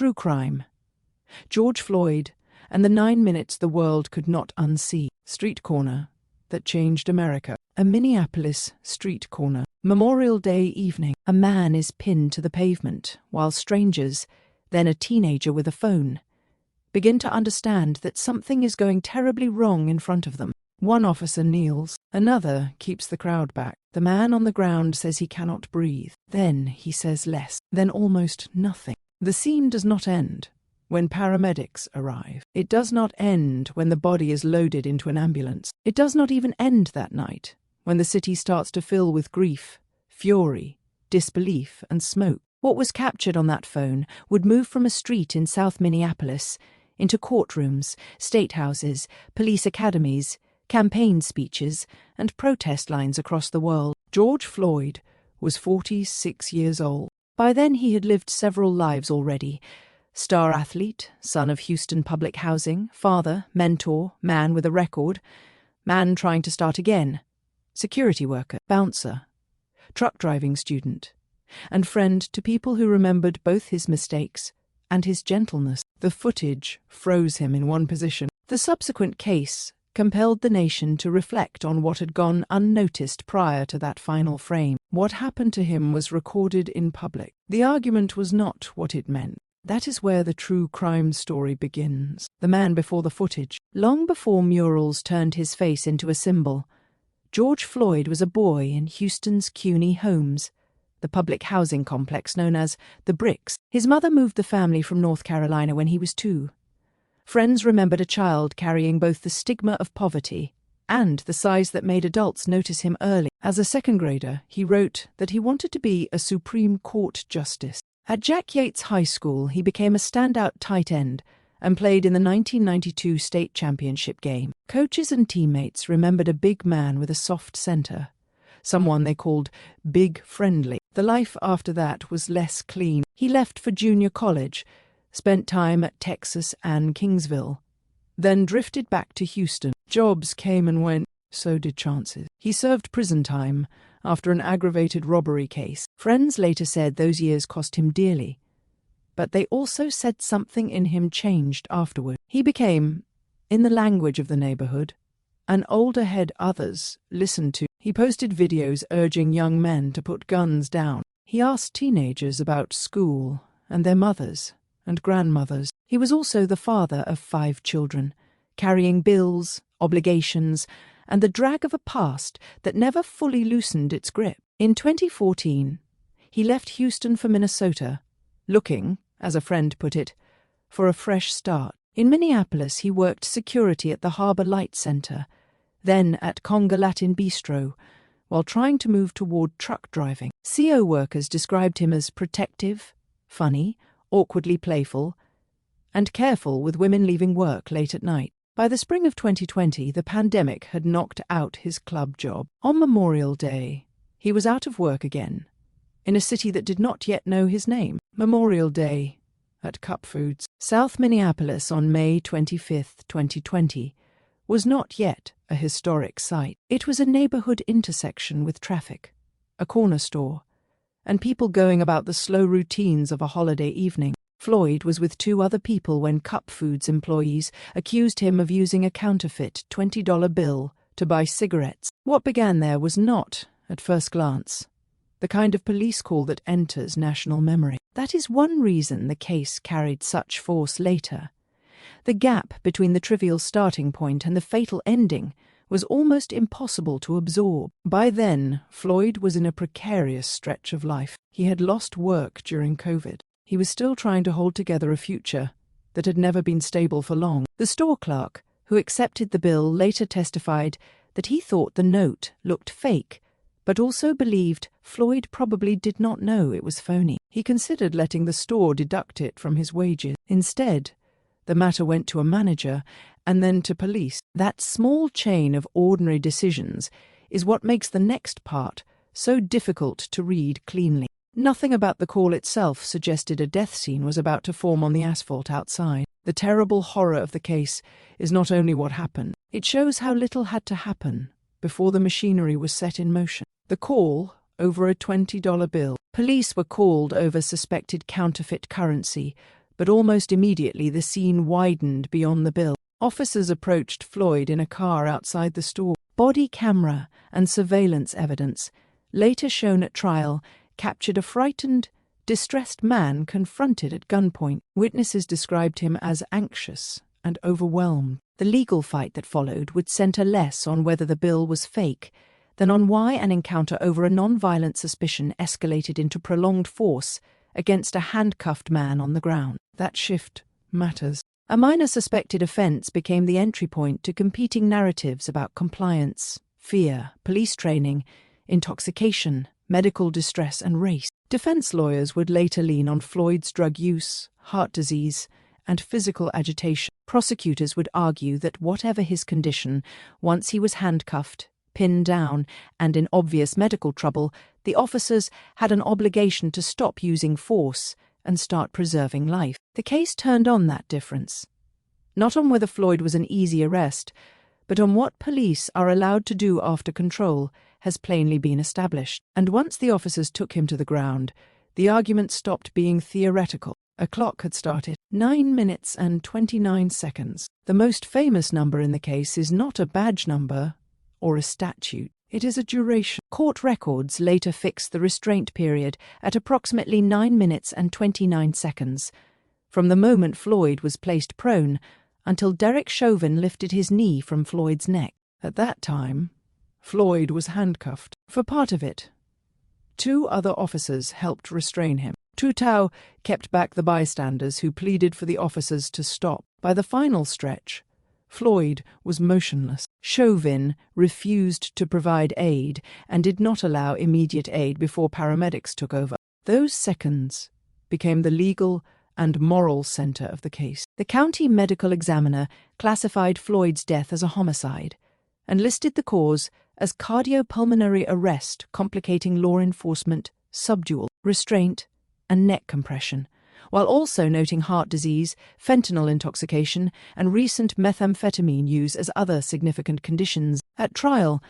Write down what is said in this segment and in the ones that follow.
True crime. George Floyd and the 9 minutes the world could not unsee. Street corner that changed America. A Minneapolis street corner. Memorial Day evening. A man is pinned to the pavement while strangers, then a teenager with a phone, begin to understand that something is going terribly wrong in front of them. One officer kneels, another keeps the crowd back. The man on the ground says he cannot breathe. Then he says less, then almost nothing. The scene does not end when paramedics arrive. It does not end when the body is loaded into an ambulance. It does not even end that night when the city starts to fill with grief, fury, disbelief, and smoke. What was captured on that phone would move from a street in South Minneapolis into courtrooms, state houses, police academies, campaign speeches, and protest lines across the world. George Floyd was 46 years old. By then he had lived several lives already. Star athlete, son of Houston public housing, father, mentor, man with a record, man trying to start again, security worker, bouncer, truck driving student, and friend to people who remembered both his mistakes and his gentleness. The footage froze him in one position. The subsequent case compelled the nation to reflect on what had gone unnoticed prior to that final frame. What happened to him was recorded in public. The argument was not what it meant. That is where the true crime story begins. The man before the footage. Long before murals turned his face into a symbol, George Floyd was a boy in Houston's CUNY Homes, the public housing complex known as the Bricks. His mother moved the family from North Carolina when he was 2. Friends remembered a child carrying both the stigma of poverty and the size that made adults notice him early. As a second grader, he wrote that he wanted to be a Supreme Court justice. At Jack Yates High School, he became a standout tight end and played in the 1992 state championship game. Coaches and teammates remembered a big man with a soft center, someone they called Big Friendly. The life after that was less clean. He left for junior college, spent time at Texas and Kingsville, then drifted back to Houston. Jobs came and went, so did chances. He served prison time after an aggravated robbery case. Friends later said those years cost him dearly, but they also said something in him changed afterward. He became, in the language of the neighborhood, an older head others listened to. He posted videos urging young men to put guns down. He asked teenagers about school and their mothers and grandmothers. He was also the father of 5 children, carrying bills, obligations, and the drag of a past that never fully loosened its grip. In 2014, he left Houston for Minnesota, looking, as a friend put it, for a fresh start. In Minneapolis, he worked security at the Harbor Light Center, then at Conga Latin Bistro, while trying to move toward truck driving. CO workers described him as protective, funny, awkwardly playful, and careful with women leaving work late at night. By the spring of 2020, the pandemic had knocked out his club job. On Memorial Day, he was out of work again, in a city that did not yet know his name. Memorial Day at Cup Foods. South Minneapolis on May 25, 2020, was not yet a historic site. It was a neighborhood intersection with traffic, a corner store, and people going about the slow routines of a holiday evening. Floyd was with 2 other people when Cup Foods employees accused him of using a counterfeit $20 bill to buy cigarettes. What began there was not, at first glance, the kind of police call that enters national memory. That is one reason the case carried such force later. The gap between the trivial starting point and the fatal ending was almost impossible to absorb. By then, Floyd was in a precarious stretch of life. He had lost work during COVID. He was still trying to hold together a future that had never been stable for long. The store clerk, who accepted the bill, later testified that he thought the note looked fake, but also believed Floyd probably did not know it was phony. He considered letting the store deduct it from his wages. Instead, the matter went to a manager and then to police. That small chain of ordinary decisions is what makes the next part so difficult to read cleanly. Nothing about the call itself suggested a death scene was about to form on the asphalt outside. The terrible horror of the case is not only what happened, it shows how little had to happen before the machinery was set in motion. The call over a $20 bill. Police were called over suspected counterfeit currency but almost immediately the scene widened beyond the bill. Officers approached Floyd in a car outside the store. Body camera and surveillance evidence, later shown at trial, captured a frightened, distressed man confronted at gunpoint. Witnesses described him as anxious and overwhelmed. The legal fight that followed would center less on whether the bill was fake than on why an encounter over a non-violent suspicion escalated into prolonged force against a handcuffed man on the ground. That shift matters. A minor suspected offense became the entry point to competing narratives about compliance, fear, police training, intoxication, medical distress, and race. Defense lawyers would later lean on Floyd's drug use, heart disease, and physical agitation. Prosecutors would argue that whatever his condition, once he was handcuffed, pinned down, and in obvious medical trouble, the officers had an obligation to stop using force and start preserving life. The case turned on that difference. Not on whether Floyd was an easy arrest, but on what police are allowed to do after control has plainly been established. And once the officers took him to the ground, the argument stopped being theoretical. A clock had started. 9 minutes and 29 seconds. The most famous number in the case is not a badge number or a statute. It is a duration. Court records later fixed the restraint period at approximately 9 minutes and 29 seconds, from the moment Floyd was placed prone until Derek Chauvin lifted his knee from Floyd's neck. At that time, Floyd was handcuffed. For part of it, 2 other officers helped restrain him. Tutau kept back the bystanders who pleaded for the officers to stop. By the final stretch, Floyd was motionless. Chauvin refused to provide aid and did not allow immediate aid before paramedics took over. Those seconds became the legal and moral center of the case. The county medical examiner classified Floyd's death as a homicide and listed the cause as cardiopulmonary arrest complicating law enforcement, subdual, restraint, and neck compression, while also noting heart disease, fentanyl intoxication, and recent methamphetamine use as other significant conditions. At trial,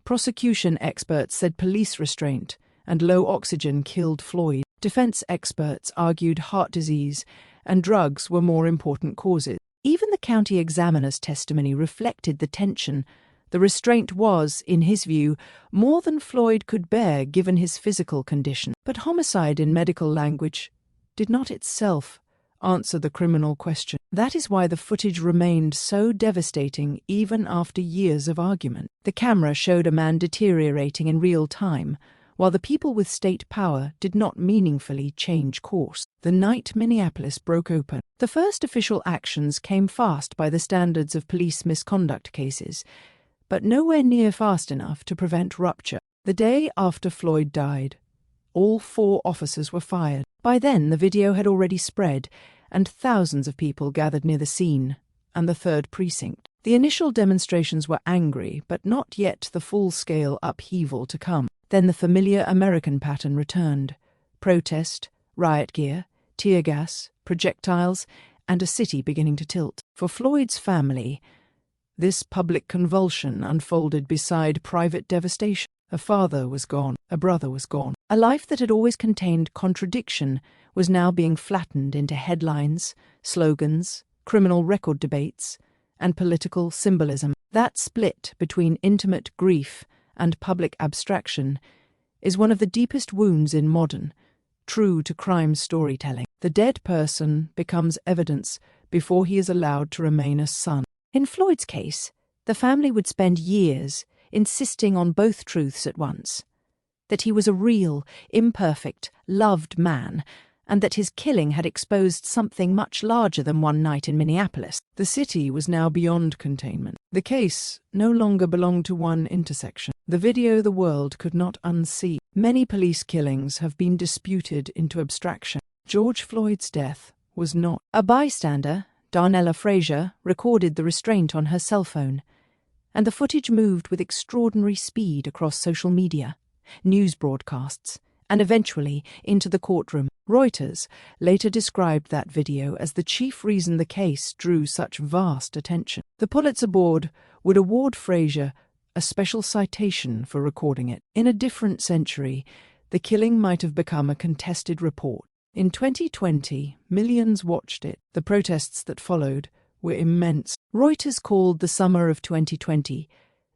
prosecution experts said police restraint and low oxygen killed Floyd. Defense experts argued heart disease and drugs were more important causes. Even the county examiner's testimony reflected the tension. The restraint was, in his view, more than Floyd could bear given his physical condition. But homicide in medical language did not itself answer the criminal question. That is why the footage remained so devastating even after years of argument. The camera showed a man deteriorating in real time, while the people with state power did not meaningfully change course. The night Minneapolis broke open. The first official actions came fast by the standards of police misconduct cases, but nowhere near fast enough to prevent rupture. The day after Floyd died, all 4 officers were fired. By then, the video had already spread, and thousands of people gathered near the scene and the 3rd precinct. The initial demonstrations were angry, but not yet the full-scale upheaval to come. Then the familiar American pattern returned: protest, riot gear, tear gas, projectiles, and a city beginning to tilt. For Floyd's family, this public convulsion unfolded beside private devastation. A father was gone, a brother was gone. A life that had always contained contradiction was now being flattened into headlines, slogans, criminal record debates, and political symbolism. That split between intimate grief and public abstraction is one of the deepest wounds in modern, true to crime storytelling. The dead person becomes evidence before he is allowed to remain a son. In Floyd's case, the family would spend years insisting on both truths at once: that he was a real, imperfect, loved man, and that his killing had exposed something much larger than one night in Minneapolis. The city was now beyond containment. The case no longer belonged to one intersection. The video the world could not unsee. Many police killings have been disputed into abstraction. George Floyd's death was not. A bystander, Darnella Frazier, recorded the restraint on her cell phone, and the footage moved with extraordinary speed across social media, news broadcasts, and eventually into the courtroom. Reuters later described that video as the chief reason the case drew such vast attention. The Pulitzer Board would award Frazier a special citation for recording it. In a different century, the killing might have become a contested report. In 2020, millions watched it. The protests that followed were immense. Reuters called the summer of 2020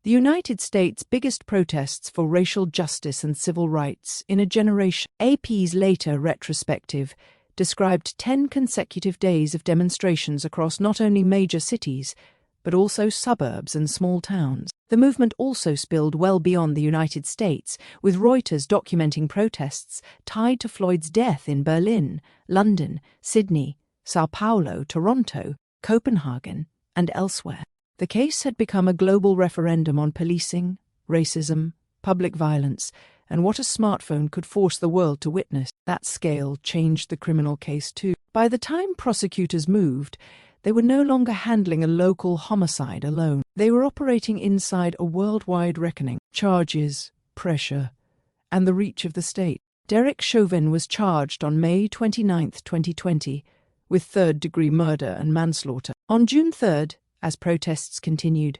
the United States' biggest protests for racial justice and civil rights in a generation. AP's later retrospective described 10 consecutive days of demonstrations across not only major cities, but also suburbs and small towns. The movement also spilled well beyond the United States, with Reuters documenting protests tied to Floyd's death in Berlin, London, Sydney, Sao Paulo, Toronto, Copenhagen, and elsewhere. The case had become a global referendum on policing, racism, public violence, and what a smartphone could force the world to witness. That scale changed the criminal case too. By the time prosecutors moved, they were no longer handling a local homicide alone. They were operating inside a worldwide reckoning. Charges, pressure, and the reach of the state. Derek Chauvin was charged on May 29, 2020, with third-degree murder and manslaughter. On June 3rd, as protests continued,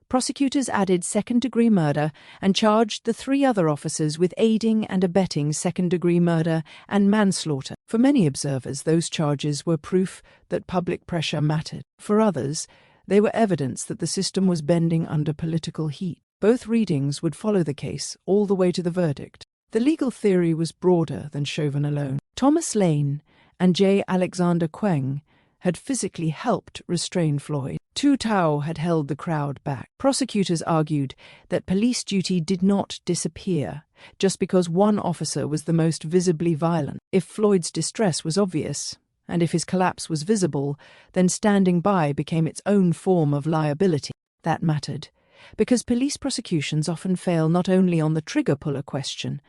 prosecutors added second-degree murder and charged the 3 other officers with aiding and abetting second-degree murder and manslaughter. For many observers, those charges were proof that public pressure mattered. For others, they were evidence that the system was bending under political heat. Both readings would follow the case all the way to the verdict. The legal theory was broader than Chauvin alone. Thomas Lane and J. Alexander Kueng had physically helped restrain Floyd. Tu Tao had held the crowd back. Prosecutors argued that police duty did not disappear just because one officer was the most visibly violent. If Floyd's distress was obvious, and if his collapse was visible, then standing by became its own form of liability. That mattered, because police prosecutions often fail not only on the trigger-puller question,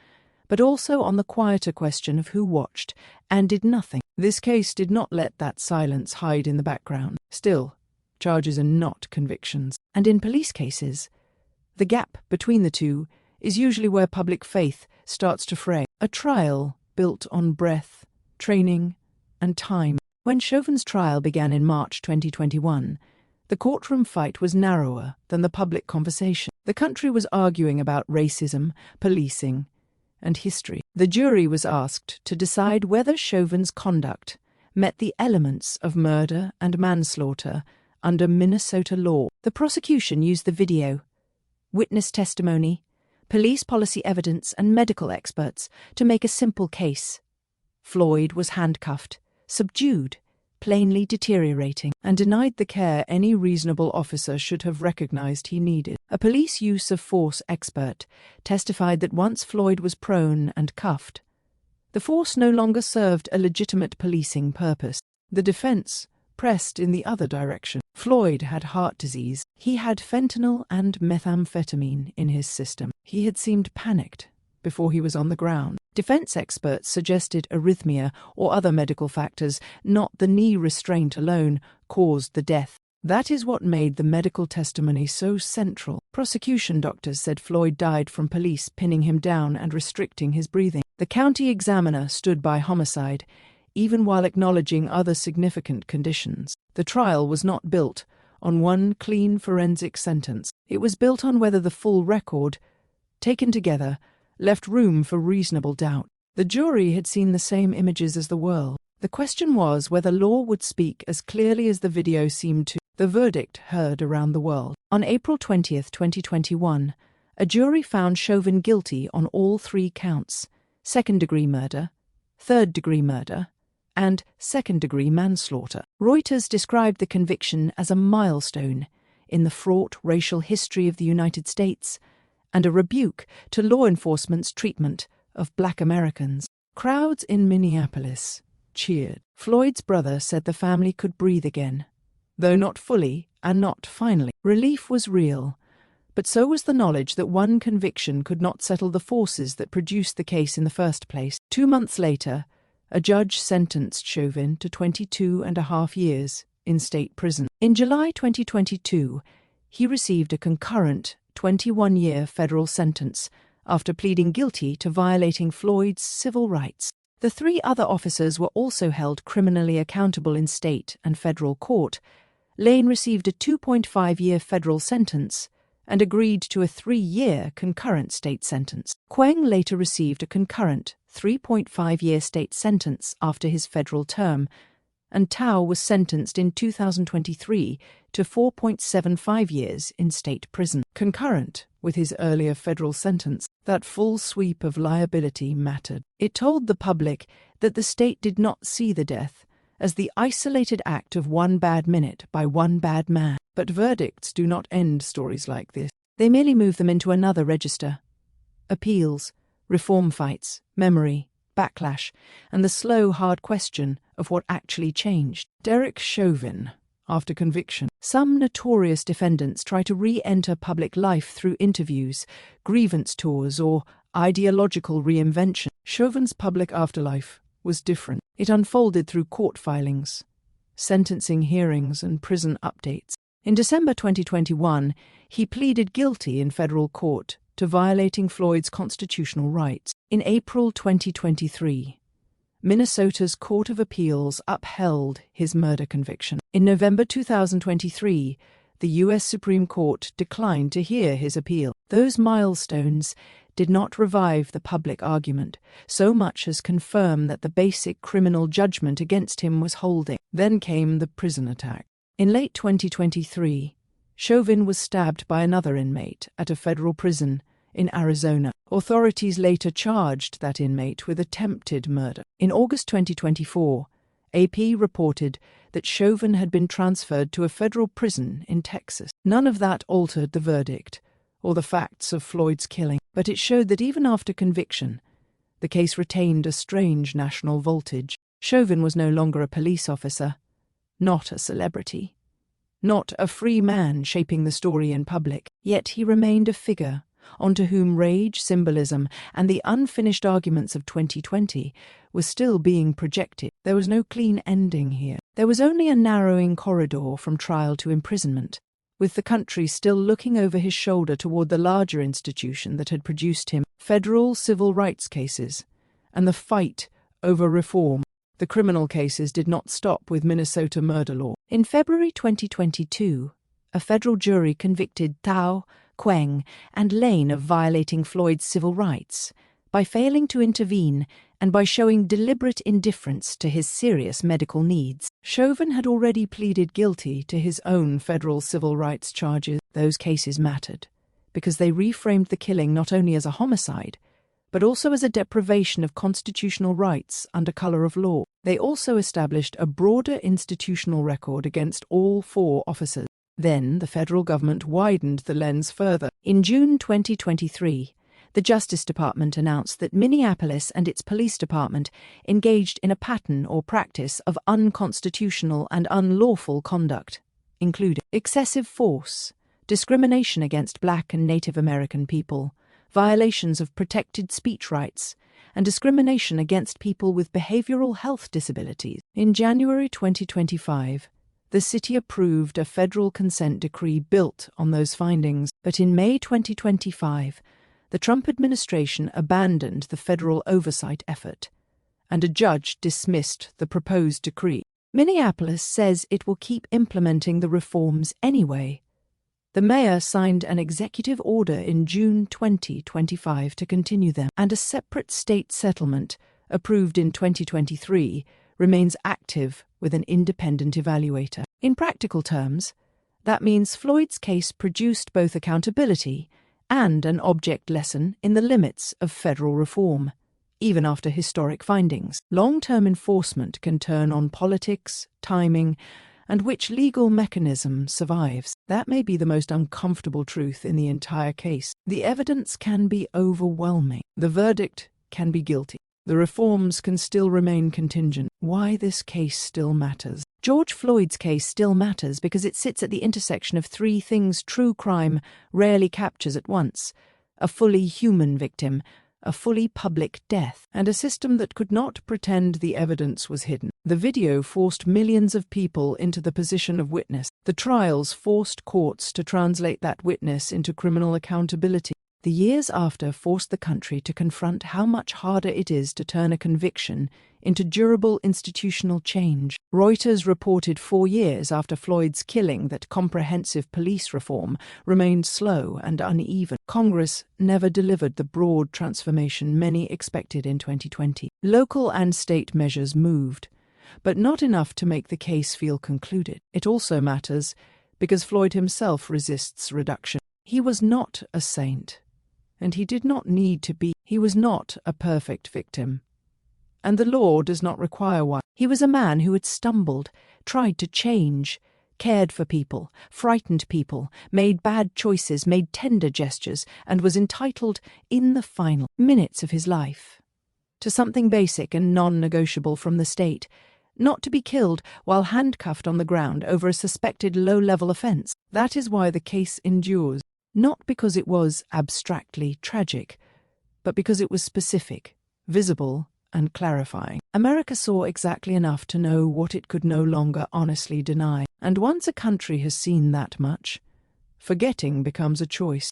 but also on the quieter question of who watched and did nothing. This case did not let that silence hide in the background. Still, charges are not convictions. And in police cases, the gap between the two is usually where public faith starts to fray. A trial built on breath, training, and time. When Chauvin's trial began in March 2021, the courtroom fight was narrower than the public conversation. The country was arguing about racism, policing, and history. The jury was asked to decide whether Chauvin's conduct met the elements of murder and manslaughter under Minnesota law. The prosecution used the video, witness testimony, police policy evidence, and medical experts to make a simple case. Floyd was handcuffed, subdued, plainly deteriorating, and denied the care any reasonable officer should have recognized he needed. A police use of force expert testified that once Floyd was prone and cuffed, the force no longer served a legitimate policing purpose. The defense pressed in the other direction. Floyd had heart disease. He had fentanyl and methamphetamine in his system. He had seemed panicked before he was on the ground. Defense experts suggested arrhythmia or other medical factors, not the knee restraint alone, caused the death. That is what made the medical testimony so central. Prosecution doctors said Floyd died from police pinning him down and restricting his breathing. The county examiner stood by homicide, even while acknowledging other significant conditions. The trial was not built on one clean forensic sentence. It was built on whether the full record, taken together, left room for reasonable doubt. The jury had seen the same images as the world. The question was whether law would speak as clearly as the video seemed to. The verdict heard around the world. On April 20, 2021, a jury found Chauvin guilty on all 3 counts: second-degree murder, third-degree murder, and second-degree manslaughter. Reuters described the conviction as a milestone in the fraught racial history of the United States and a rebuke to law enforcement's treatment of Black Americans. Crowds in Minneapolis cheered. Floyd's brother said the family could breathe again, though not fully and not finally. Relief was real, but so was the knowledge that one conviction could not settle the forces that produced the case in the first place. 2 months later, a judge sentenced Chauvin to 22.5 years in state prison. In July 2022, he received a concurrent 21-year federal sentence after pleading guilty to violating Floyd's civil rights. The 3 other officers were also held criminally accountable in state and federal court. Lane received a 2.5-year federal sentence and agreed to a 3-year concurrent state sentence. Kueng later received a concurrent 3.5-year state sentence after his federal term, and Tao was sentenced in 2023 to 4.75 years in state prison. Concurrent with his earlier federal sentence, that full sweep of liability mattered. It told the public that the state did not see the death as the isolated act of one bad minute by one bad man. But verdicts do not end stories like this. They merely move them into another register. Appeals, reform fights, memory, backlash, and the slow, hard question of what actually changed. Derek Chauvin, after conviction. Some notorious defendants try to re-enter public life through interviews, grievance tours, or ideological reinvention. Chauvin's public afterlife was different. It unfolded through court filings, sentencing hearings, and prison updates. In December 2021, he pleaded guilty in federal court to violating Floyd's constitutional rights. In April 2023, Minnesota's Court of Appeals upheld his murder conviction. In November 2023, the U.S. Supreme Court declined to hear his appeal. Those milestones did not revive the public argument, so much as confirm that the basic criminal judgment against him was holding. Then came the prison attack. In late 2023, Chauvin was stabbed by another inmate at a federal prison in Arizona. Authorities later charged that inmate with attempted murder. In August 2024, AP reported that Chauvin had been transferred to a federal prison in Texas. None of that altered the verdict or the facts of Floyd's killing, but it showed that even after conviction, the case retained a strange national voltage. Chauvin was no longer a police officer, not a celebrity, not a free man shaping the story in public, yet he remained a figure onto whom rage, symbolism, and the unfinished arguments of 2020 were still being projected. There was no clean ending here. There was only a narrowing corridor from trial to imprisonment, with the country still looking over his shoulder toward the larger institution that had produced him. Federal civil rights cases and the fight over reform. The criminal cases did not stop with Minnesota murder law. In February 2022, a federal jury convicted Tao, Queng, and Lane of violating Floyd's civil rights by failing to intervene and by showing deliberate indifference to his serious medical needs. Chauvin had already pleaded guilty to his own federal civil rights charges. Those cases mattered because they reframed the killing not only as a homicide, but also as a deprivation of constitutional rights under color of law. They also established a broader institutional record against all four officers. Then the federal government widened the lens further. In June 2023, the Justice Department announced that Minneapolis and its police department engaged in a pattern or practice of unconstitutional and unlawful conduct, including excessive force, discrimination against Black and Native American people, violations of protected speech rights, and discrimination against people with behavioral health disabilities. In January 2025, the city approved a federal consent decree built on those findings, but in May 2025, the Trump administration abandoned the federal oversight effort, and a judge dismissed the proposed decree. Minneapolis says it will keep implementing the reforms anyway. The mayor signed an executive order in June 2025 to continue them, and a separate state settlement, approved in 2023, remains active with an independent evaluator. In practical terms, that means Floyd's case produced both accountability and an object lesson in the limits of federal reform, even after historic findings. Long-term enforcement can turn on politics, timing, and which legal mechanism survives. That may be the most uncomfortable truth in the entire case. The evidence can be overwhelming. The verdict can be guilty. The reforms can still remain contingent. Why this case still matters. George Floyd's case still matters because it sits at the intersection of three things true crime rarely captures at once: a fully human victim, a fully public death, and a system that could not pretend the evidence was hidden. The video forced millions of people into the position of witness. The trials forced courts to translate that witness into criminal accountability. The years after forced the country to confront how much harder it is to turn a conviction into durable institutional change. Reuters reported 4 years after Floyd's killing that comprehensive police reform remained slow and uneven. Congress never delivered the broad transformation many expected in 2020. Local and state measures moved, but not enough to make the case feel concluded. It also matters because Floyd himself resists reduction. He was not a saint, and he did not need to be. He was not a perfect victim, and the law does not require one. He was a man who had stumbled, tried to change, cared for people, frightened people, made bad choices, made tender gestures, and was entitled, in the final minutes of his life, to something basic and non-negotiable from the state: not to be killed while handcuffed on the ground over a suspected low-level offense. That is why the case endures, not because it was abstractly tragic, but because it was specific, visible, and clarifying. America saw exactly enough to know what it could no longer honestly deny. And once a country has seen that much, forgetting becomes a choice.